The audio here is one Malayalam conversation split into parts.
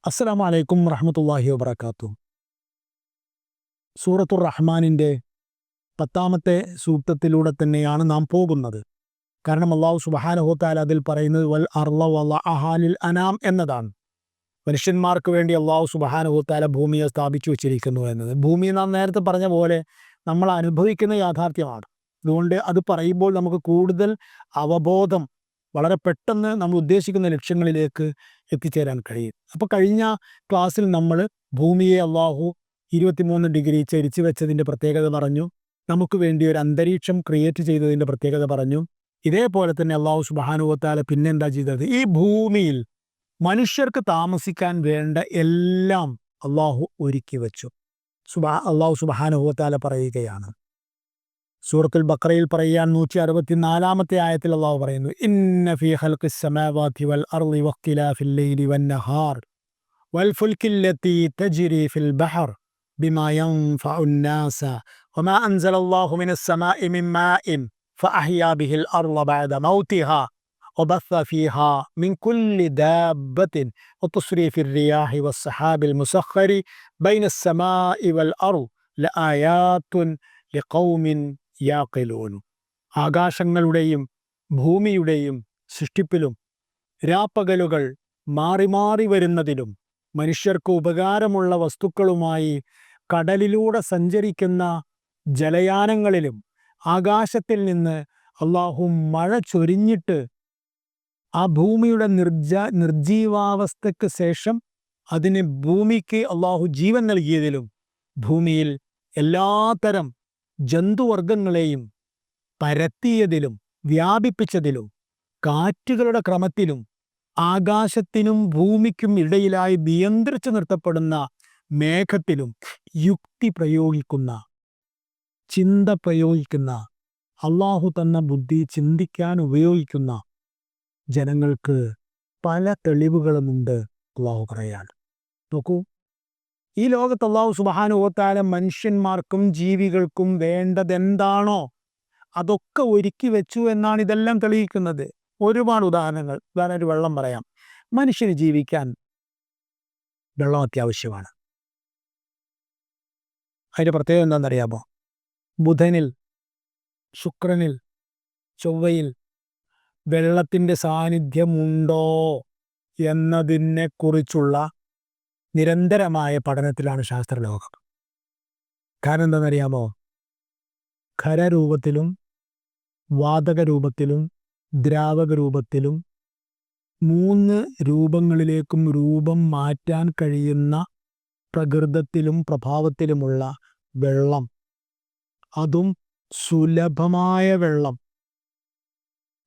അസ്സലാമു അലൈക്കും വറഹ്മത്തുള്ളാഹി വബറകാതുഹു. സൂറത്തുർ റഹ്മാനിൻ്റെ 10-ാമത്തെ സൂക്തത്തിലൂടെ തന്നെയാണ് നാം പോകുന്നത്. കാരണം അല്ലാഹു സുബ്ഹാനഹു വ തആല അതിൽ പറയുന്നത് വൽ അർള വളഅഹാ ലിൽ അനാം എന്നതാണ്. മനുഷ്യന്മാർക്ക് വേണ്ടി അല്ലാഹു സുബ്ഹാനഹു വ തആല ഭൂമിയെ സ്ഥാപിച്ചു വച്ചിരിക്കുന്നു എന്നത്. ഭൂമി നാം നേരത്തെ പറഞ്ഞ പോലെ നമ്മൾ അനുഭവിക്കുന്ന യാഥാർത്ഥ്യമാണ്. അതുകൊണ്ട് അത് പറയുമ്പോൾ നമുക്ക് കൂടുതൽ അവബോധം വളരെ പെട്ടെന്ന് നമ്മൾ ഉദ്ദേശിക്കുന്ന ലക്ഷ്യങ്ങളിലേക്ക് എത്തിച്ചേരാൻ കഴിയും. അപ്പോൾ കഴിഞ്ഞ ക്ലാസ്സിൽ നമ്മൾ ഭൂമിയെ അല്ലാഹു 23 ഡിഗ്രി ചരിച്ചു വെച്ചതിൻ്റെ പ്രത്യേകത പറഞ്ഞു. നമുക്ക് വേണ്ടി ഒരു അന്തരീക്ഷം ക്രിയേറ്റ് ചെയ്തതിൻ്റെ പ്രത്യേകത പറഞ്ഞു. ഇതേപോലെ തന്നെ അല്ലാഹു സുബ്ഹാനഹു വ തആല പിന്നെന്താ ചെയ്തത്? ഈ ഭൂമിയിൽ മനുഷ്യർക്ക് താമസിക്കാൻ വേണ്ട എല്ലാം അല്ലാഹു ഒരുക്കി വെച്ചു. അല്ലാഹു സുബ്ഹാനഹു വ തആല പറയുകയാണ്, സൂറത്തുൽ ബഖറയിൽ പറയാൻ 164-ാമത്തെ ആയത്തിൽ അല്ലാഹു പറയുന്നു, ഇന്ന ഫീ ഖൽഖിസ് സമാവാതി വൽ അർളി വഖ്തിലാഫിൽ ലൈലി വന്നഹാർ വൽ ഫുൽകില്ലതി തജ്രി ഫിൽ ബഹർ ബിമാ യൻഫഉൻ നാസ വമാ അൻസലല്ലാഹു മിനസ് സമാഇ മിൻ മാഇൻ ഫഅഹ്യാ ബിഹിൽ അർള ബഅദ മൗതിഹാ وبث فيها من كل دابة وتصريف الرياح والسحاب المسخر بين السماء والأرض لآيات لقوم യാഖിലൂൻ. ആകാശങ്ങളുടെയും ഭൂമിയുടെയും സൃഷ്ടിപ്പിലും രാപ്പകലുകൾ മാറി മാറി വരുന്നതിലും മനുഷ്യർക്ക് ഉപകാരമുള്ള വസ്തുക്കളുമായി കടലിലൂടെ സഞ്ചരിക്കുന്ന ജലയാനങ്ങളിലും ആകാശത്തിൽ നിന്ന് അല്ലാഹു മഴ ചൊരിഞ്ഞിട്ട് ആ ഭൂമിയുടെ നിർജീവാവസ്ഥയ്ക്ക് ശേഷം അതിന് ഭൂമിക്ക് അല്ലാഹു ജീവൻ നൽകിയതിലും ഭൂമിയിൽ എല്ലാത്തരം ജന്തുവർഗങ്ങളെയും പരത്തിയതിലും വ്യാപിപ്പിച്ചതിലും കാറ്റുകളുടെ ക്രമത്തിലും ആകാശത്തിനും ഭൂമിക്കും ഇടയിലായി നിയന്ത്രിച്ചു നിർത്തപ്പെടുന്ന മേഘത്തിലും യുക്തി പ്രയോഗിക്കുന്ന, ചിന്ത പ്രയോഗിക്കുന്ന, അല്ലാഹു തന്ന ബുദ്ധി ചിന്തിക്കാൻ ഉപയോഗിക്കുന്ന ജനങ്ങൾക്ക് പല തെളിവുകളുമുണ്ട്. അല്ലാഹു പറയാണ്, നോക്കൂ, ഈ ലോകത്ത് അല്ലാഹു സുബ്ഹാനഹു വ തആല മനുഷ്യന്മാർക്കും ജീവികൾക്കും വേണ്ടതെന്താണോ അതൊക്കെ ഒരുക്കി വെച്ചു എന്നാണ് ഇതെല്ലാം തെളിയിക്കുന്നത്. ഒരുപാട് ഉദാഹരണങ്ങൾ. ഒരു വെള്ളം പറയാം. മനുഷ്യന് ജീവിക്കാൻ വെള്ളം അത്യാവശ്യമാണ്. അതിൻ്റെ പ്രത്യേകത എന്താണെന്നറിയാമോ? ബുധനിൽ, ശുക്രനിൽ, ചൊവ്വയിൽ വെള്ളത്തിൻ്റെ സാന്നിധ്യമുണ്ടോ എന്നതിനെക്കുറിച്ചുള്ള നിരന്തരമായ പഠനത്തിലാണ് ശാസ്ത്രലോകം. കാരണം എന്താണെന്നറിയാമോ? ഖരരൂപത്തിലും വാതക രൂപത്തിലും ദ്രാവക രൂപത്തിലും 3 രൂപങ്ങളിലേക്കും രൂപം മാറ്റാൻ കഴിയുന്ന പ്രകൃതത്തിലും പ്രഭാവത്തിലുമുള്ള വെള്ളം, അതും സുലഭമായ വെള്ളം,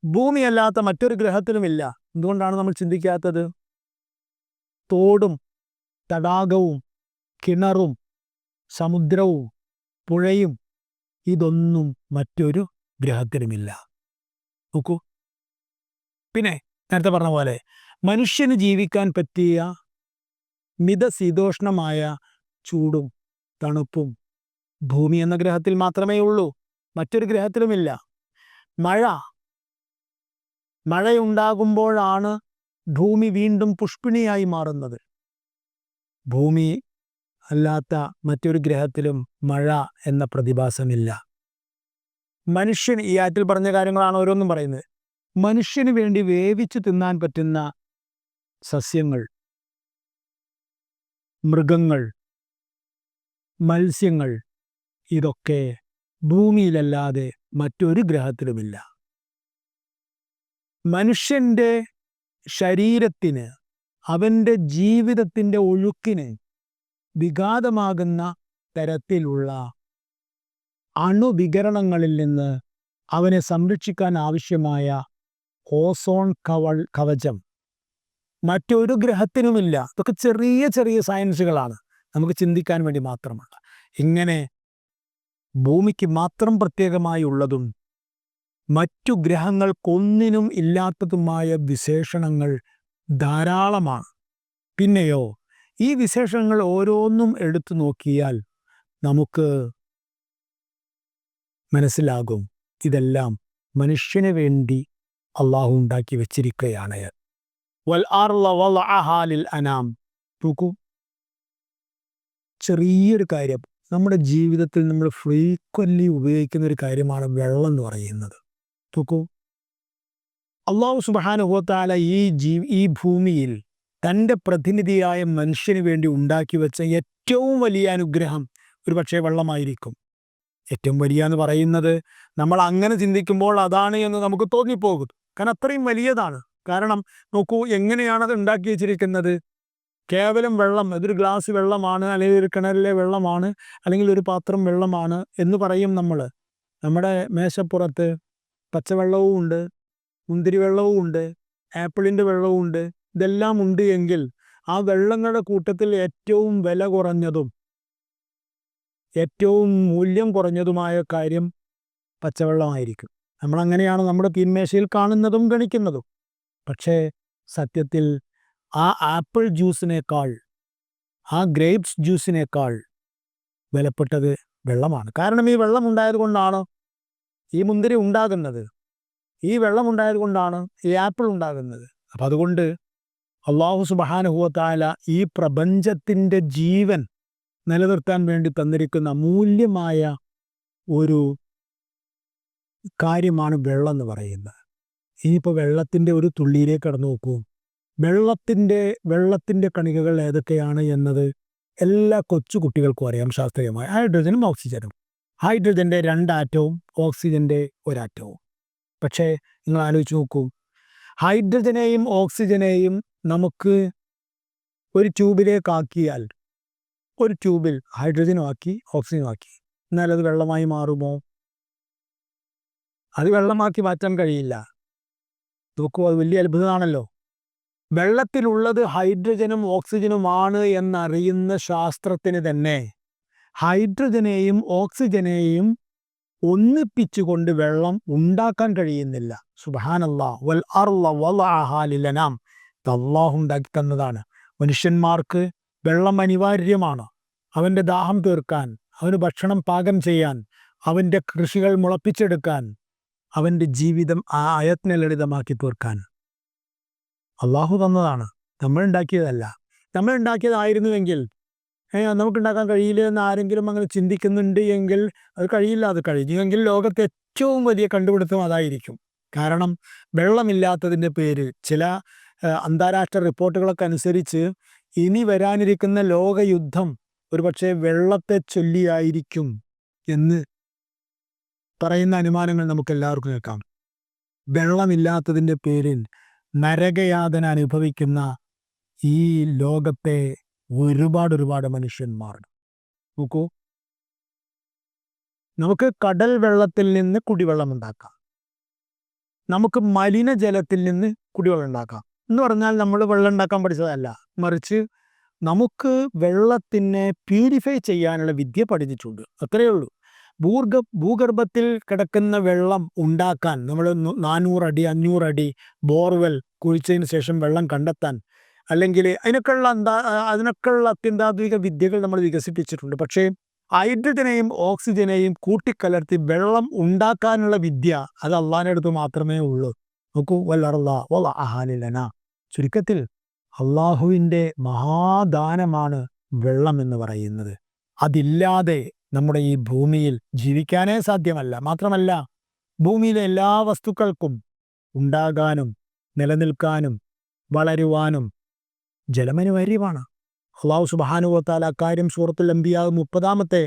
ഭൂമിയല്ലാത്ത മറ്റൊരു ഗ്രഹത്തിലുമില്ല. എന്തുകൊണ്ടാണ് നമ്മൾ ചിന്തിക്കാത്തത്? തോടും തടാകവും കിണറും സമുദ്രവും പുഴയും ഇതൊന്നും മറ്റൊരു ഗ്രഹത്തിലുമില്ല. നോക്കൂ. പിന്നെ നേരത്തെ പറഞ്ഞ പോലെ മനുഷ്യന് ജീവിക്കാൻ പറ്റിയ മിതശീതോഷ്ണമായ ചൂടും തണുപ്പും ഭൂമി എന്ന ഗ്രഹത്തിൽ മാത്രമേ ഉള്ളൂ, മറ്റൊരു ഗ്രഹത്തിലുമില്ല. മഴയുണ്ടാകുമ്പോഴാണ് ഭൂമി വീണ്ടും പുഷ്പിണിയായി മാറുന്നത്. ഭൂമി അല്ലാത്ത മറ്റൊരു ഗ്രഹത്തിലും മഴ എന്ന പ്രതിഭാസമില്ല. മനുഷ്യന്, ഈ ആറ്റിൽ പറഞ്ഞ കാര്യങ്ങളാണ് ഓരോന്നും പറയുന്നത്. മനുഷ്യന് വേണ്ടി വേവിച്ചു തിന്നാൻ പറ്റുന്ന സസ്യങ്ങൾ, മൃഗങ്ങൾ, മത്സ്യങ്ങൾ, ഇതൊക്കെ ഭൂമിയിലല്ലാതെ മറ്റൊരു ഗ്രഹത്തിലുമില്ല. മനുഷ്യൻ്റെ ശരീരത്തിന്, അവൻ്റെ ജീവിതത്തിൻ്റെ ഒഴുക്കിന് വിഘാതമാകുന്ന തരത്തിലുള്ള അണുവികിരണങ്ങളിൽ നിന്ന് അവനെ സംരക്ഷിക്കാൻ ആവശ്യമായ ഓസോൺ കവചം മറ്റൊരു ഗ്രഹത്തിനുമില്ല. ഇതൊക്കെ ചെറിയ ചെറിയ സയൻസുകളാണ്, നമുക്ക് ചിന്തിക്കാൻ വേണ്ടി മാത്രമാണ്. ഇങ്ങനെ ഭൂമിക്ക് മാത്രം പ്രത്യേകമായി ഉള്ളതും മറ്റു ഗ്രഹങ്ങൾക്കൊന്നിനും ഇല്ലാത്തതുമായ വിശേഷണങ്ങൾ ധാരാളമാണ്. പിന്നെയോ ഈ വിശേഷണങ്ങൾ ഓരോന്നും എടുത്തു നോക്കിയാൽ നമുക്ക് മനസ്സിലാകും ഇതെല്ലാം മനുഷ്യന് വേണ്ടി അല്ലാഹു ഉണ്ടാക്കി വെച്ചിരിക്കുകയാണ്. വൽ അർള വളഅഹാ ലിൽ അനാം. നോക്കൂ, ചെറിയൊരു കാര്യം, നമ്മുടെ ജീവിതത്തിൽ നമ്മൾ ഫ്രീക്വൻ്റ്ലി ഉപയോഗിക്കുന്ന ഒരു കാര്യമാണ് വെള്ളം എന്ന് പറയുന്നത്. നോക്കൂ, അള്ളാഹു സുബ്ഹാനഹു വ തആല ഈ ഭൂമിയിൽ തൻ്റെ പ്രതിനിധിയായ മനുഷ്യന് വേണ്ടി ഉണ്ടാക്കി വെച്ച ഏറ്റവും വലിയ അനുഗ്രഹം ഒരുപക്ഷെ വെള്ളമായിരിക്കും. ഏറ്റവും വലിയ എന്ന് പറയുന്നത് നമ്മൾ അങ്ങനെ ചിന്തിക്കുമ്പോൾ അതാണ് എന്ന് നമുക്ക് തോന്നിപ്പോകും. കാരണം അത്രയും വലിയതാണ്. കാരണം നോക്കൂ, എങ്ങനെയാണത് ഉണ്ടാക്കി വെച്ചിരിക്കുന്നത്. കേവലം വെള്ളം, അതൊരു ഗ്ലാസ് വെള്ളമാണ്, അല്ലെങ്കിൽ ഒരു കിണറിലെ വെള്ളമാണ്, അല്ലെങ്കിൽ ഒരു പാത്രം വെള്ളമാണ് എന്ന് പറയും നമ്മൾ. നമ്മുടെ മേശപ്പുറത്ത് പച്ചവെള്ളവും ഉണ്ട്, മുന്തിരി വെള്ളവും ഉണ്ട്, ആപ്പിളിൻ്റെ വെള്ളവും ഉണ്ട്. ഇതെല്ലാം ഉണ്ട് എങ്കിൽ ആ വെള്ളങ്ങളുടെ കൂട്ടത്തിൽ ഏറ്റവും വില കുറഞ്ഞതും ഏറ്റവും മൂല്യം കുറഞ്ഞതുമായ കാര്യം പച്ചവെള്ളമായിരിക്കും. നമ്മളങ്ങനെയാണ് നമ്മുടെ തീന്മേശയിൽ കാണുന്നതും ഗണിക്കുന്നതും. പക്ഷേ സത്യത്തിൽ ആ ആപ്പിൾ ജ്യൂസിനേക്കാൾ, ആ ഗ്രേപ്സ് ജ്യൂസിനേക്കാൾ വിലപ്പെട്ടത് വെള്ളമാണ്. കാരണം ഈ വെള്ളം ഉണ്ടായത് കൊണ്ടാണ് ഈ മുന്തിരി ഉണ്ടാകുന്നത്, ഈ വെള്ളം ഉണ്ടായത് കൊണ്ടാണ് ഈ ആപ്പിൾ ഉണ്ടാകുന്നത്. അപ്പം അതുകൊണ്ട് അല്ലാഹു സുബ്ഹാനഹു വ തആല ഈ പ്രപഞ്ചത്തിൻ്റെ ജീവൻ നിലനിർത്താൻ വേണ്ടി തന്നിരിക്കുന്ന മൂല്യമായ ഒരു കാര്യമാണ് വെള്ളം എന്ന് പറയുന്നത്. ഇനിയിപ്പോൾ വെള്ളത്തിൻ്റെ ഒരു തുള്ളിയിലേക്ക് കടന്നു നോക്കൂ. വെള്ളത്തിൻ്റെ കണികകൾ ഏതൊക്കെയാണ് എന്നത് എല്ലാ കൊച്ചു കുട്ടികൾക്കും അറിയാം ശാസ്ത്രീയമായി. ഹൈഡ്രജനും ഓക്സിജനും. ഹൈഡ്രജൻ്റെ 2 ആറ്റവും ഓക്സിജൻ്റെ 1 ആറ്റവും. പക്ഷേ നിങ്ങൾ ആലോചിച്ച് നോക്കൂ, ഹൈഡ്രജനെയും ഓക്സിജനെയും നമുക്ക് ഒരു ട്യൂബിലേക്കാക്കിയാൽ, ഒരു ട്യൂബിൽ ഹൈഡ്രജനും ആക്കി ഓക്സിജനും ആക്കി, എന്നാൽ അത് വെള്ളമായി മാറുമോ? അത് വെള്ളമാക്കി മാറ്റാൻ കഴിയില്ല. നോക്കൂ, അത് വലിയ അത്ഭുതമാണല്ലോ. വെള്ളത്തിലുള്ളത് ഹൈഡ്രജനും ഓക്സിജനുമാണ് എന്നറിയുന്ന ശാസ്ത്രത്തിന് തന്നെ ഹൈഡ്രജനെയും ഓക്സിജനെയും ഒന്നിപ്പിച്ചുകൊണ്ട് വെള്ളം ഉണ്ടാക്കാൻ കഴിയുന്നില്ല. സുബ്ഹാനല്ലാഹ്. വൽ അർള വളഅഹാ ലിൽഅനാം. അല്ലാഹു ഉണ്ടാക്കി തന്നതാണ്. മനുഷ്യന്മാർക്ക് വെള്ളം അനിവാര്യമാണ്. അവൻ്റെ ദാഹം തീർക്കാൻ, അവന് ഭക്ഷണം പാകം ചെയ്യാൻ, അവൻ്റെ കൃഷികൾ മുളപ്പിച്ചെടുക്കാൻ, അവൻ്റെ ജീവിതം ലളിതമാക്കി തീർക്കാൻ അള്ളാഹു തന്നതാണ്. നമ്മൾ ഉണ്ടാക്കിയതല്ല. നമ്മൾ ഉണ്ടാക്കിയതായിരുന്നുവെങ്കിൽ നമുക്കുണ്ടാക്കാൻ കഴിയില്ല എന്ന് ആരെങ്കിലും അങ്ങനെ ചിന്തിക്കുന്നുണ്ട് എങ്കിൽ അത് കഴിയില്ല. അത് കഴിഞ്ഞുവെങ്കിൽ ലോകത്തെ ഏറ്റവും വലിയ കണ്ടുപിടുത്തം അതായിരിക്കും. കാരണം വെള്ളമില്ലാത്തതിൻ്റെ പേരിൽ ചില അന്താരാഷ്ട്ര റിപ്പോർട്ടുകളൊക്കെ അനുസരിച്ച് ഇനി വരാനിരിക്കുന്ന ലോകയുദ്ധം ഒരുപക്ഷെ വെള്ളത്തെ ചൊല്ലിയായിരിക്കും എന്ന് പറയുന്ന അനുമാനങ്ങൾ നമുക്കെല്ലാവർക്കും കേൾക്കാം. വെള്ളമില്ലാത്തതിൻ്റെ പേരിൽ നരകയാതന അനുഭവിക്കുന്ന ഈ ലോകത്തെ ഒരുപാട് മനുഷ്യന്മാർ. നോക്കൂ, നമുക്ക് കടൽ വെള്ളത്തിൽ നിന്ന് കുടിവെള്ളം ഉണ്ടാക്കാം, നമുക്ക് മലിനജലത്തിൽ നിന്ന് കുടിവെള്ളം ഉണ്ടാക്കാം. എന്ന് പറഞ്ഞാൽ നമ്മൾ വെള്ളം ഉണ്ടാക്കാൻ പഠിച്ചതല്ല, മറിച്ച് നമുക്ക് വെള്ളത്തിനെ പ്യൂരിഫൈ ചെയ്യാനുള്ള വിദ്യ പഠിച്ചിട്ടുണ്ട്. അത്രയേ ഉള്ളൂ. ഭൂഗർഭത്തിൽ കിടക്കുന്ന വെള്ളം ഉണ്ടാക്കാൻ നമ്മൾ 400 അടി 500 അടി ബോർവെൽ കുഴിച്ചതിന് ശേഷം വെള്ളം കണ്ടെത്താൻ, അല്ലെങ്കിൽ അതിനൊക്കെയുള്ള അത്യന്താധുനിക വിദ്യകൾ നമ്മൾ വികസിപ്പിച്ചിട്ടുണ്ട്. പക്ഷേ ഹൈഡ്രജനെയും ഓക്സിജനെയും കൂട്ടിക്കലർത്തി വെള്ളം ഉണ്ടാക്കാനുള്ള വിദ്യ അത് അള്ളാഹിൻ്റെ അടുത്ത് മാത്രമേ ഉള്ളൂ. നോക്കൂ, വൽ അർള വളഅഹാ ലിൽഅനാം. ചുരുക്കത്തിൽ അള്ളാഹുവിൻ്റെ മഹാദാനമാണ് വെള്ളം എന്ന് പറയുന്നത്. അതില്ലാതെ നമ്മുടെ ഈ ഭൂമിയിൽ ജീവിക്കാനേ സാധ്യമല്ല. മാത്രമല്ല, ഭൂമിയിലെ എല്ലാ വസ്തുക്കൾക്കും ഉണ്ടാകാനും നിലനിൽക്കാനും വളരുവാനും ജലമനിവാര്യമാണ്. അല്ലാഹു സുബ്ഹാനഹു വ തആല കാര്യം സൂറത്തുൽ അംബിയാ 30-ാമത്തെ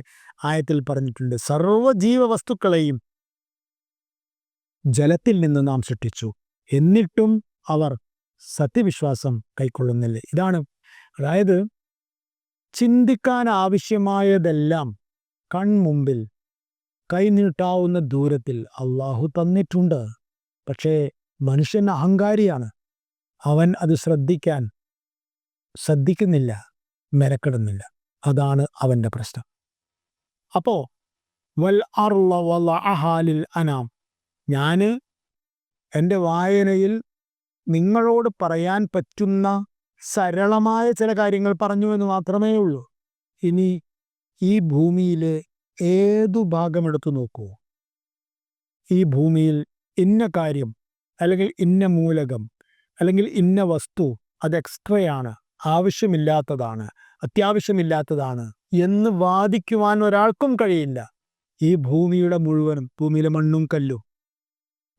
ആയത്തിൽ പറഞ്ഞിട്ടുണ്ട്. സർവ്വജീവ വസ്തുക്കളെയും ജലത്തിൽ നിന്ന് നാം സൃഷ്ടിച്ചു, എന്നിട്ടും അവർ സത്യവിശ്വാസം കൈക്കൊള്ളുന്നില്ല. ഇതാണ്, അതായത് ചിന്തിക്കാൻ ആവശ്യമായതെല്ലാം കൺമുമ്പിൽ കൈനീട്ടാവുന്ന ദൂരത്തിൽ അള്ളാഹു തന്നിട്ടുണ്ട്. പക്ഷേ മനുഷ്യൻ അഹങ്കാരിയാണ്. അവൻ അത് ശ്രദ്ധിക്കുന്നില്ല, മെനക്കെടുന്നില്ല. അതാണ് അവൻ്റെ പ്രശ്നം. അപ്പോൾ വൽ അർള വളഅഹാ ലിൽഅനാം, ഞാൻ എൻ്റെ വായനയിൽ നിങ്ങളോട് പറയാൻ പറ്റുന്ന സരളമായ ചില കാര്യങ്ങൾ പറഞ്ഞു എന്ന് മാത്രമേ ഉള്ളൂ. ഇനി ഈ ഭൂമിയിലെ ഏതു ഭാഗമെടുത്തു നോക്കൂ, ഈ ഭൂമിയിൽ ഇന്ന കാര്യം അല്ലെങ്കിൽ ഇന്ന മൂലകം അല്ലെങ്കിൽ ഇന്ന വസ്തു അത് എക്സ്ട്രയാണ്, ആവശ്യമില്ലാത്തതാണ്, അത്യാവശ്യമില്ലാത്തതാണ് എന്ന് വാദിക്കുവാൻ ഒരാൾക്കും കഴിയില്ല. ഈ ഭൂമിയുടെ മുഴുവനും, ഭൂമിയിലെ മണ്ണും കല്ലും,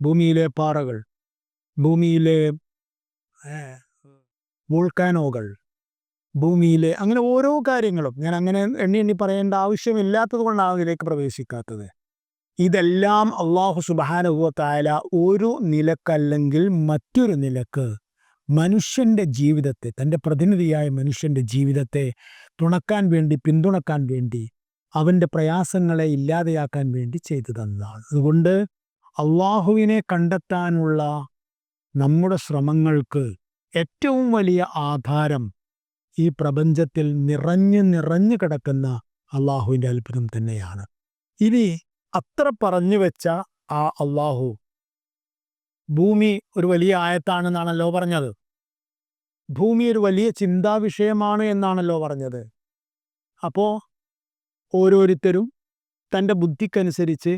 ഭൂമിയിലെ പാറകൾ, ഭൂമിയിലെ വോൾക്കാനോകൾ, ഭൂമിയിലെ അങ്ങനെ ഓരോ കാര്യങ്ങളും ഞാൻ അങ്ങനെ എണ്ണി എണ്ണി പറയേണ്ട ആവശ്യമില്ലാത്തത് കൊണ്ടാണ് അതിലേക്ക് പ്രവേശിക്കാത്തത്. ഇതെല്ലാം അള്ളാഹു സുബ്ഹാനഹു വ തആല ഒരു നിലക്കല്ലെങ്കിൽ മറ്റൊരു നിലക്ക് മനുഷ്യൻ്റെ ജീവിതത്തെ, തൻ്റെ പ്രതിനിധിയായ മനുഷ്യൻ്റെ ജീവിതത്തെ തുണക്കാൻ വേണ്ടി, പിന്തുണക്കാൻ വേണ്ടി, അവൻ്റെ പ്രയാസങ്ങളെ ഇല്ലാതെയാക്കാൻ വേണ്ടി ചെയ്തു തന്നതാണ്. അതുകൊണ്ട് അള്ളാഹുവിനെ കണ്ടെത്താനുള്ള നമ്മുടെ ശ്രമങ്ങൾക്ക് ഏറ്റവും വലിയ ആധാരം ഈ പ്രപഞ്ചത്തിൽ നിറഞ്ഞു കിടക്കുന്ന അള്ളാഹുവിൻ്റെ അത്ഭുതം തന്നെയാണ്. ഇനി അത്ര പറഞ്ഞു വെച്ച ആ അള്ളാഹു ഭൂമി ഒരു വലിയ ആയത്താണെന്നാണല്ലോ പറഞ്ഞത്. ഭൂമി ഒരു വലിയ ചിന്താവിഷയമാണ് എന്നാണല്ലോ പറഞ്ഞത്. അപ്പോൾ ഓരോരുത്തരും തൻ്റെ ബുദ്ധിക്കനുസരിച്ച്,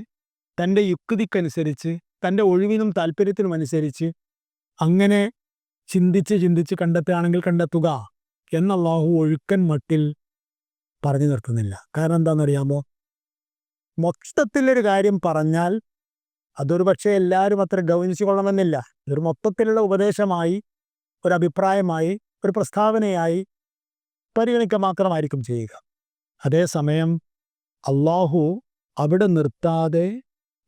തൻ്റെ യുക്തിക്കനുസരിച്ച്, തൻ്റെ ഒഴിവിനും താല്പര്യത്തിനും അനുസരിച്ച് അങ്ങനെ ചിന്തിച്ച് കണ്ടെത്തുകയാണെങ്കിൽ കണ്ടെത്തുക എന്ന് അല്ലാഹു ഒഴുക്കൻ മട്ടിൽ പറഞ്ഞു നിർത്തുന്നില്ല. കാരണം എന്താണെന്നറിയാമോ? മൊത്തത്തിലൊരു കാര്യം പറഞ്ഞാൽ അതൊരു പക്ഷേ എല്ലാവരും അത്ര ഗൗനിച്ചു കൊള്ളണമെന്നില്ല. ഇതൊരു മൊത്തത്തിലുള്ള ഉപദേശമായി, ഒരു അഭിപ്രായമായി, ഒരു പ്രസ്താവനയായി പരിഗണിക്കുക മാത്രമായിരിക്കും ചെയ്യുക. അതേസമയം അള്ളാഹു അവിടെ നിർത്താതെ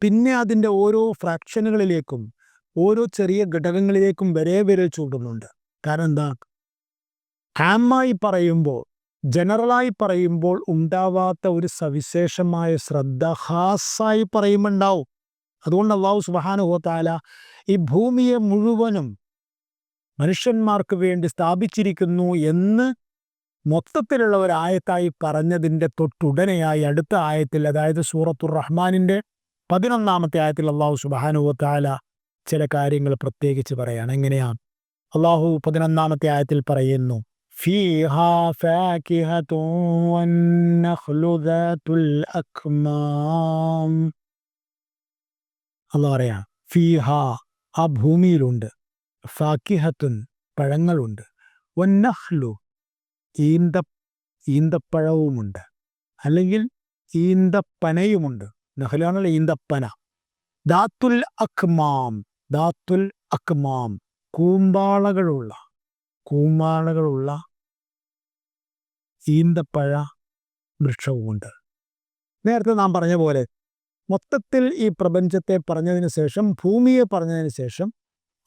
പിന്നെ അതിൻ്റെ ഓരോ ഫ്രാക്ഷനുകളിലേക്കും, ഓരോ ചെറിയ ഘടകങ്ങളിലേക്കും വരെ വിരൽ ചൂണ്ടുന്നുണ്ട്. കാരണം എന്താ? ആമായി പറയുമ്പോൾ, ജനറലായി പറയുമ്പോൾ ഉണ്ടാവാത്ത ഒരു സവിശേഷമായ ശ്രദ്ധ ഖാസായി പറയുമ്പോൾ ഉണ്ടാവും. അതുകൊണ്ട് അല്ലാഹു സുബ്ഹാനഹു വ തആല ഈ ഭൂമിയെ മുഴുവനും മനുഷ്യന്മാർക്ക് വേണ്ടി സ്ഥാപിച്ചിരിക്കുന്നു എന്ന് മൊത്തത്തിലുള്ള ഒരു ആയത്തായി പറഞ്ഞതിൻ്റെ തൊട്ടുടനെയായി അടുത്ത ആയത്തിൽ, അതായത് സൂറത്തുർ റഹ്മാനിൻ്റെ 11-ാമത്തെ ആയത്തിൽ അല്ലാഹു സുബ്ഹാനഹു വ തആല ചില കാര്യങ്ങൾ പ്രത്യേകിച്ച് പറയാണ്. എങ്ങനെയാണ്? അല്ലാഹു 11-ാമത്തെ ആയത്തിൽ പറയുന്നു, ഫീഹാ ഫാകിഹതുൻ വന്നഖ്ലു ദാതുൽ അക്മാം. അല്ലാഹു പറയാ, ഫീഹാ ആ ഭൂമിയിലുണ്ട്, ഫാകിഹത്തുൻ പഴങ്ങളുണ്ട്, വന്നഖ്ലു ഈന്തപ്പഴവുമുണ്ട്, അല്ലെങ്കിൽ ഈന്തപ്പനയുമുണ്ട്. നഖ്ലാണല്ലോ ഈന്തപ്പന. ദാത്തുൽ അക്മാം, ദാത്തുൽ അക്മാം കൂമ്പാളകളുള്ള ഈന്തപ്പഴ വൃക്ഷവുമുണ്ട്. നേരത്തെ നാം പറഞ്ഞ പോലെ മൊത്തത്തിൽ ഈ പ്രപഞ്ചത്തെ പറഞ്ഞതിന് ശേഷം, ഭൂമിയെ പറഞ്ഞതിന് ശേഷം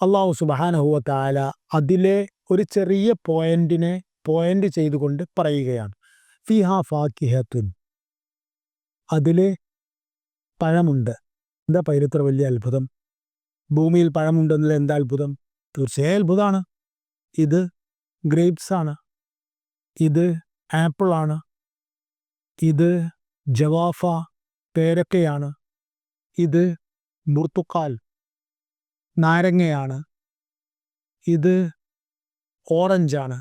അല്ലാഹു സുബ്ഹാനഹു വ തആല അതിലെ ഒരു ചെറിയ പോയിന്റ് ചെയ്തുകൊണ്ട് പറയുകയാണ്, ഫീഹാ ഫാകിഹത്തുൻ, അതിൽ പഴമുണ്ട്. എന്താ പൈരത്ര വലിയ അത്ഭുതം? ഭൂമിയിൽ പഴമുണ്ടെന്നുള്ള എന്താ അത്ഭുതം? തീർച്ചയായും അത്ഭുതമാണ്. ഇത് ഗ്രേപ്സാണ്, ഇത് ആപ്പിളാണ്, ഇത് ജവാഫ പേരക്കയാണ്, ഇത് ബുർത്തുക്കാൽ നാരങ്ങയാണ്, ഇത് ഓറഞ്ചാണ്.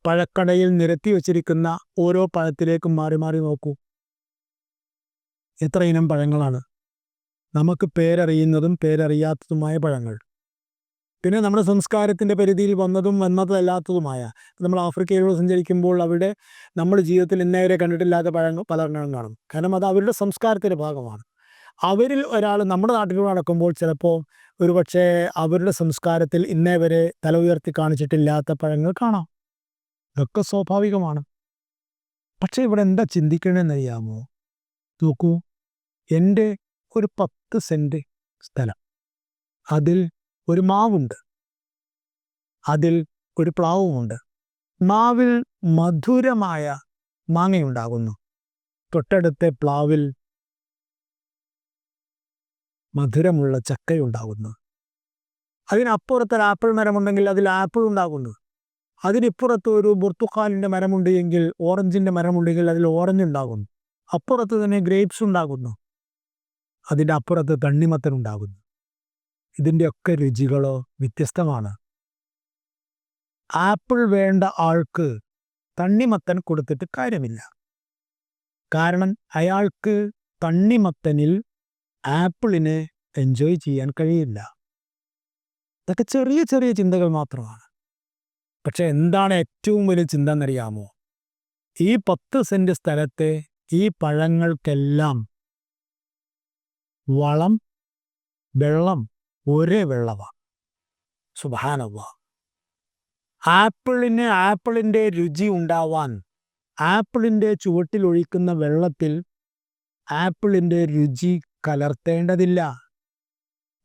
പഴക്കടയിൽ നിരത്തി വച്ചിരിക്കുന്ന ഓരോ പഴത്തിലേക്കും മാറി മാറി നോക്കൂ, എത്ര ഇനം പഴങ്ങളാണ്. നമുക്ക് പേരറിയുന്നതും പേരറിയാത്തതുമായ പഴങ്ങൾ, പിന്നെ നമ്മുടെ സംസ്കാരത്തിൻ്റെ പരിധിയിൽ വന്നതല്ലാത്തതുമായ. നമ്മൾ ആഫ്രിക്കയിലൂടെ സഞ്ചരിക്കുമ്പോൾ അവിടെ നമ്മുടെ ജീവിതത്തിൽ ഇന്നേവരെ കണ്ടിട്ടില്ലാത്ത പലരെണ്ണം കാണും. കാരണം അത് അവരുടെ സംസ്കാരത്തിൻ്റെ ഭാഗമാണ്. അവരിൽ ഒരാൾ നമ്മുടെ നാട്ടിലൂടെ നടക്കുമ്പോൾ ചിലപ്പോൾ ഒരുപക്ഷെ അവരുടെ സംസ്കാരത്തിൽ ഇന്നേ വരെ തല ഉയർത്തി കാണിച്ചിട്ടില്ലാത്ത പഴങ്ങൾ കാണാം. ഇതൊക്കെ സ്വാഭാവികമാണ്. പക്ഷേ ഇവിടെ എന്താ ചിന്തിക്കണമെന്നറിയാമോ? നോക്കൂ, എൻ്റെ ഒരു 10 സെൻറ്റ് സ്ഥലം, അതിൽ ഒരു മാവുണ്ട്, അതിൽ ഒരു പ്ലാവുമുണ്ട്. മാവിൽ മധുരമായ മാങ്ങയുണ്ടാകുന്നു, തൊട്ടടുത്ത പ്ലാവിൽ മധുരമുള്ള ചക്കയുണ്ടാകുന്നു. അതിനപ്പുറത്തൊരു ആപ്പിൾ മരമുണ്ടെങ്കിൽ അതിൽ ആപ്പിൾ ഉണ്ടാകുന്നു. അതിനിപ്പുറത്ത് ഒരു ബുർത്തുക്കാലിൻ്റെ മരമുണ്ട് എങ്കിൽ, ഓറഞ്ചിൻ്റെ മരമുണ്ടെങ്കിൽ അതിൽ ഓറഞ്ച് ഉണ്ടാകുന്നു. അപ്പുറത്ത് തന്നെ ഗ്രേപ്സ് ഉണ്ടാകുന്നു, അതിൻ്റെ അപ്പുറത്ത് തണ്ണിമത്തൻ ഉണ്ടാകുന്നു. ഇതിൻ്റെയൊക്കെ രുചികളോ വ്യത്യസ്തമാണ്. ആപ്പിൾ വേണ്ട ആൾക്ക് തണ്ണിമത്തൻ കൊടുത്തിട്ട് കാര്യമില്ല. കാരണം അയാൾക്ക് തണ്ണിമത്തനിൽ ആപ്പിളിനെ എൻജോയ് ചെയ്യാൻ കഴിയില്ല. ഇതൊക്കെ ചെറിയ ചെറിയ ചിന്തകൾ മാത്രമാണ്. പക്ഷെ എന്താണ് ഏറ്റവും വലിയ ചിന്ത എന്നറിയാമോ? ഈ 10 സെന്റ് സ്ഥലത്തെ ഈ പഴങ്ങൾക്കെല്ലാം വളം, വെള്ളം ഒരേ വെള്ളമാണ്. സുബ്ഹാനല്ലാഹ്. ആപ്പിളിൻ്റെ രുചി ഉണ്ടാവാൻ ആപ്പിളിൻ്റെ ചുവട്ടിൽ ഒഴിക്കുന്ന വെള്ളത്തിൽ ആപ്പിളിൻ്റെ രുചി കലർത്തേണ്ടതില്ല.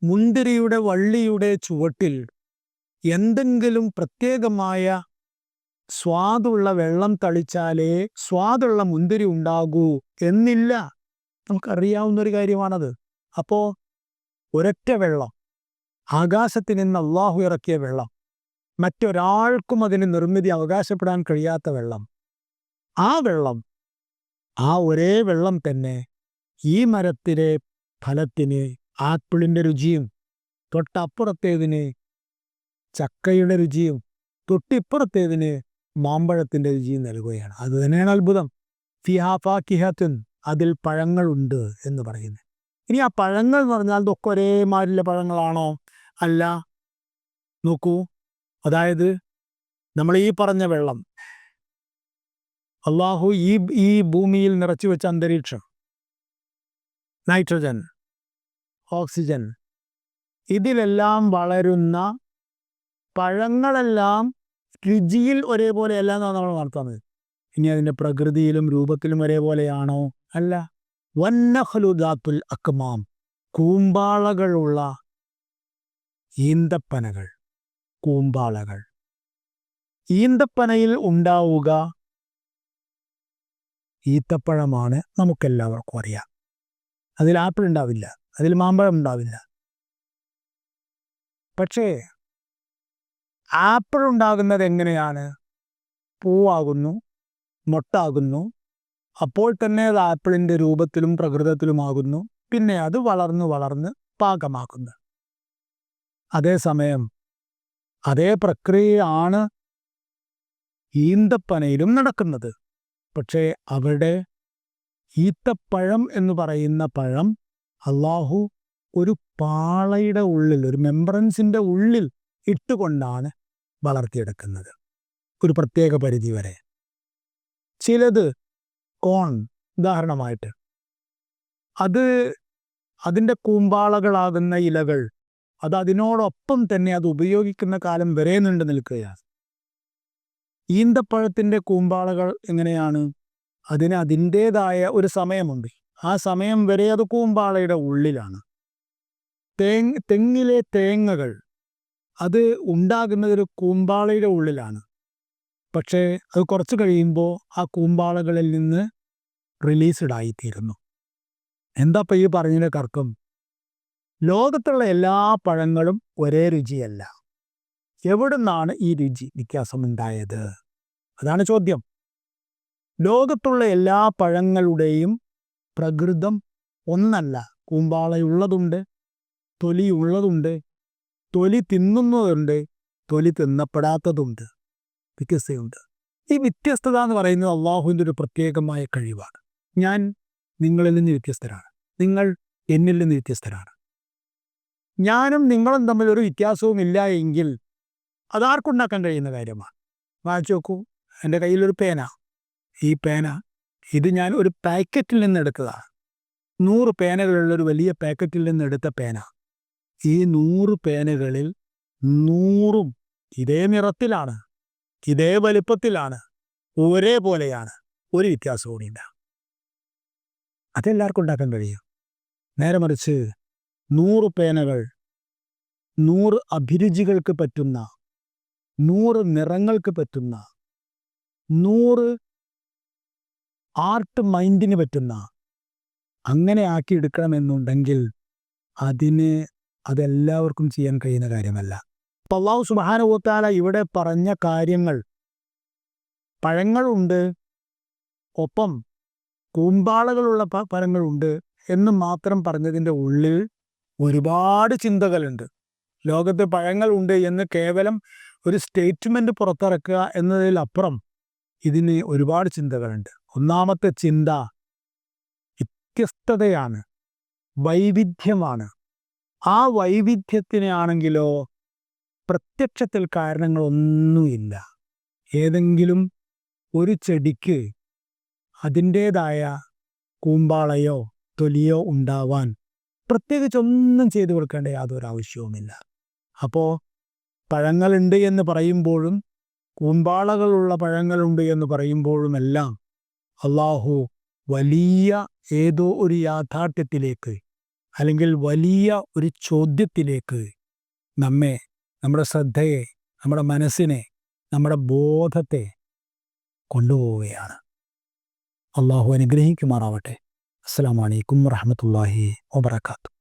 മുന്തിരിയുടെ വള്ളിയുടെ ചുവട്ടിൽ എന്തെങ്കിലും പ്രത്യേകമായ സ്വാദുള്ള വെള്ളം തളിച്ചാലേ സ്വാദുള്ള മുന്തിരി ഉണ്ടാകൂ എന്നില്ല. നമുക്കറിയാവുന്നൊരു കാര്യമാണത്. അപ്പോൾ ഒരൊറ്റ വെള്ളം, ആകാശത്തിൽ നിന്ന് അള്ളാഹു ഇറക്കിയ വെള്ളം, മറ്റൊരാൾക്കും അതിന് നിർമ്മിതി അവകാശപ്പെടാൻ കഴിയാത്ത വെള്ളം, ആ വെള്ളം, ആ ഒരേ വെള്ളം തന്നെ ഈ മരത്തിലെ ഫലത്തിന് ആപ്പിളിൻ്റെ രുചിയും, തൊട്ടപ്പുറത്തേതിന് ചക്കയുടെ രുചിയും, തൊട്ടിപ്പുറത്തേതിന് മാമ്പഴത്തിൻ്റെ രുചിയും നൽകുകയാണ്. അത് തന്നെയാണ് അത്ഭുതം. ഫിഹാ ഫാകിഹത്തുൻ, അതിൽ പഴങ്ങളുണ്ട് എന്ന് പറയുന്നത്. ഇനി ആ പഴങ്ങൾ എന്ന് പറഞ്ഞാൽ ഇതൊക്കെ ഒരേമാതിരിയുള്ള പഴങ്ങളാണോ? അല്ല. നോക്കൂ, അതായത് നമ്മൾ ഈ പറഞ്ഞ വെള്ളം, അള്ളാഹു ഈ ഭൂമിയിൽ നിറച്ചു വെച്ച അന്തരീക്ഷം, നൈട്രജൻ, ഓക്സിജൻ, ഇതിലെല്ലാം വളരുന്ന പഴങ്ങളെല്ലാം രുചിയിൽ ഒരേപോലെയല്ല എന്നാണ് നമ്മൾ നടത്തുന്നത്. ഇനി അതിൻ്റെ പ്രകൃതിയിലും രൂപത്തിലും ഒരേപോലെയാണോ? അല്ല. വന്നഖ്ലു ദാത്തുൽ അക്മാം, കൂമ്പാളകളുള്ള ഈന്തപ്പനകൾ, കൂമ്പാളകൾ. ഈന്തപ്പനയിൽ ഉണ്ടാവുക ഈത്തപ്പഴമാണ്, നമുക്കെല്ലാവർക്കും അറിയാം. അതിൽ ആപ്പിൾ ഉണ്ടാവില്ല, അതിൽ മാമ്പഴം ഉണ്ടാവില്ല. പക്ഷേ ആപ്പിൾ ഉണ്ടാകുന്നത് എങ്ങനെയാണ്? പൂവാകുന്നു, മൊട്ടാകുന്നു, അപ്പോൾ തന്നെ അത് ആപ്പിളിൻ്റെ രൂപത്തിലും പ്രകൃതത്തിലുമാകുന്നു. പിന്നെ അത് വളർന്ന് വളർന്ന് പാകമാക്കുന്നു. അതേസമയം അതേ പ്രക്രിയയാണ് ഈന്തപ്പനയിലും നടക്കുന്നത്. പക്ഷേ അവിടെ ഈത്തപ്പഴം എന്ന് പറയുന്ന പഴം അള്ളാഹു ഒരു പാളയുടെ ഉള്ളിൽ, ഒരു മെമ്പറൻസിൻ്റെ ഉള്ളിൽ ഇട്ടുകൊണ്ടാണ് വളർത്തിയെടുക്കുന്നത്, ഒരു പ്രത്യേക പരിധി വരെ. ചിലത് കോൺ ഉദാഹരണമായിട്ട്, അതിൻ്റെ കൂമ്പാളകളാകുന്ന ഇലകൾ അത് അതിനോടൊപ്പം തന്നെ അത് ഉപയോഗിക്കുന്ന കാലം വരെ നീണ്ടു നിൽക്കുകയാണ്. ഈന്തപ്പഴത്തിൻ്റെ കൂമ്പാളകൾ എങ്ങനെയാണ്? അതിന് അതിൻ്റേതായ ഒരു സമയമുണ്ട്. ആ സമയം വരെ അത് കൂമ്പാളയുടെ ഉള്ളിലാണ്. തെങ്ങിലെ തേങ്ങകൾ അത് ഉണ്ടാകുന്നത് ഒരു കൂമ്പാളയുടെ ഉള്ളിലാണ്. പക്ഷേ അത് കുറച്ച് കഴിയുമ്പോൾ ആ കൂമ്പാളകളിൽ നിന്ന് റിലീസ്ഡ് ആയിത്തീരുന്നു. എന്താ ഇപ്പം ഈ പറഞ്ഞതിൻ്റെ തർക്കം? ലോകത്തുള്ള എല്ലാ പഴങ്ങളും ഒരേ രുചിയല്ല. എവിടുന്നാണ് ഈ രുചി വ്യത്യാസമുണ്ടായത്? അതാണ് ചോദ്യം. ലോകത്തുള്ള എല്ലാ പഴങ്ങളുടെയും പ്രകൃതം ഒന്നല്ല. കൂമ്പാളയുള്ളതുണ്ട്, തൊലിയുള്ളതുണ്ട്, തൊലി തിന്നുന്നതുണ്ട്, തൊലി തിന്നപ്പെടാത്തതുണ്ട്, വ്യത്യസ്തയുണ്ട്. ഈ വ്യത്യസ്തത എന്ന് പറയുന്നത് അള്ളാഹുവിൻ്റെ ഒരു പ്രത്യേകമായ കഴിവാണ്. ഞാൻ നിങ്ങളിൽ നിന്ന് വ്യത്യസ്തരാണ്, നിങ്ങൾ എന്നിൽ നിന്ന് വ്യത്യസ്തരാണ്. ഞാനും നിങ്ങളും തമ്മിൽ ഒരു വ്യത്യാസവും ഇല്ല എങ്കിൽ അതാർക്കുണ്ടാക്കാൻ കഴിയുന്ന കാര്യമാണ്. വായിച്ചു നോക്കൂ, എൻ്റെ കയ്യിലൊരു പേന. ഈ പേന ഇത് ഞാൻ ഒരു പാക്കറ്റിൽ നിന്ന് എടുത്തതാണ്. 100 പേനകളുള്ളൊരു വലിയ പാക്കറ്റിൽ നിന്ന് എടുത്ത പേന. ഈ 100 പേനകളിൽ 100ഉം ഇതേ നിറത്തിലാണ്, ഇതേ വലിപ്പത്തിലാണ്, ഒരേപോലെയാണ്, ഒരു വ്യത്യാസവും കൂടിയില്ല. അതെല്ലാവർക്കും ഉണ്ടാക്കാൻ കഴിയും. നേരെ മറിച്ച് 100 പേനകൾ 100 അഭിരുചികൾക്ക് പറ്റുന്ന, 100 നിറങ്ങൾക്ക് പറ്റുന്ന, 100 ആർട്ട് മൈൻഡിന് പറ്റുന്ന, അങ്ങനെ ആക്കിയെടുക്കണമെന്നുണ്ടെങ്കിൽ അതെല്ലാവർക്കും ചെയ്യാൻ കഴിയുന്ന കാര്യമല്ല. അപ്പോൾ അല്ലാഹു സുബ്ഹാനഹു വ തആല ഇവിടെ പറഞ്ഞ കാര്യങ്ങൾ, പഴങ്ങളുണ്ട്, ഒപ്പം കൂമ്പാളകളുള്ള പഴങ്ങളുണ്ട് എന്ന് മാത്രം പറഞ്ഞതിൻ്റെ ഉള്ളിൽ ഒരുപാട് ചിന്തകളുണ്ട്. ലോകത്ത് പഴങ്ങളുണ്ട് എന്ന് കേവലം ഒരു സ്റ്റേറ്റ്മെൻറ്റ് പുറത്തിറക്കുക എന്നതിലപ്പുറം ഇതിന് ഒരുപാട് ചിന്തകളുണ്ട്. ഒന്നാമത്തെ ചിന്ത വ്യത്യസ്തതയാണ്, വൈവിധ്യമാണ്. ആ വൈവിധ്യത്തിനാണെങ്കിലോ പ്രത്യക്ഷത്തിൽ കാരണങ്ങളൊന്നുമില്ല. ഏതെങ്കിലും ഒരു ചെടിക്ക് അതിൻ്റേതായ കൂമ്പാളയോ തൊലിയോ ഉണ്ടാവാൻ പ്രത്യേകിച്ചൊന്നും ചെയ്തു കൊടുക്കേണ്ട യാതൊരു ആവശ്യവുമില്ല. അപ്പോൾ പഴങ്ങളുണ്ട് എന്ന് പറയുമ്പോഴും കൂമ്പാളകളുള്ള പഴങ്ങളുണ്ട് എന്ന് പറയുമ്പോഴുമെല്ലാം അള്ളാഹു വലിയ ഏതോ ഒരു യാഥാർത്ഥ്യത്തിലേക്ക് അല്ലെങ്കിൽ വലിയ ഒരു ചോദ്യത്തിലേക്ക് നമ്മെ, നമ്മുടെ ശ്രദ്ധയെ, നമ്മുടെ മനസ്സിനെ, നമ്മുടെ ബോധത്തെ കൊണ്ടുപോവുകയാണ്. അള്ളാഹു അനുഗ്രഹിക്കുമാറാവട്ടെ. അസ്സലാമു അലൈക്കും വറഹ്മത്തുള്ളാഹി വബറകാതുഹു.